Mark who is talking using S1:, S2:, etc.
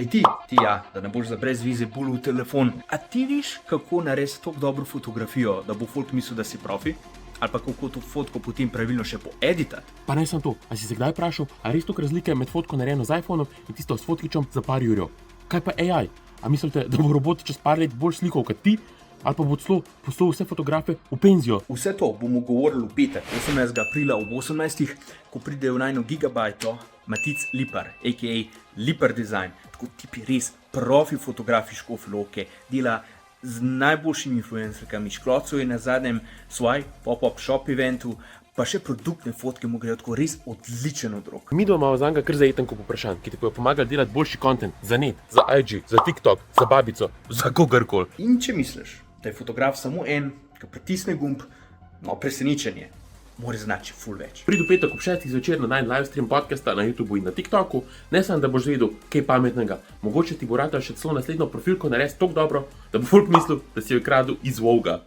S1: Ej ti ja, da ne boš za brez vize pul v telefon. A ti viš, kako narediti tako dobro fotografijo, da bo folk mislil, da si profi? Ali pa kako to fotko potem pravilno še poeditati?
S2: Pa ne samo to, a si se kdaj vprašal, ali res toliko razlike med fotko narejeno z iPhonom in tisto s fotkičem za par jurjev? Kaj pa AI? A mislite, da bo robot čez par let bolj slikal kot ti? Ali pa bo celo poslal vse fotografe v penzijo?
S1: Vse to bomo govorili v petek, 18. aprila ob 18. ko pridejo v najno gigabajto Matic Lipar, a.k.a. Lipar Design. Tako tipi res profi fotografi Škofje Loke, dela z najboljšimi influencerkami. Šklocov je na zadnjem svoj pop-up shop eventu, pa še produktne fotke mu grejo tako res odličen od rok.
S2: Mi doma imamo za njega kar zajeten kup vprašanj, ki ti bojo pomagali delati boljši content za net, za IG, za TikTok, za babico, za kogarkoli.
S1: In če misliš, da je fotograf samo en, ki pritisne gumb, no presenečenje, mora znati ful več.
S2: Pridi v petek ob 6. zvečer na najn livestream podcasta na YouTubeu in na TikToku, ne samo da boš vedel kaj pametnega, mogoče ti bo ratalo še celo naslednjo profilko narediti tako dobro, da bo folk mislil, da si jo kradel iz Voga.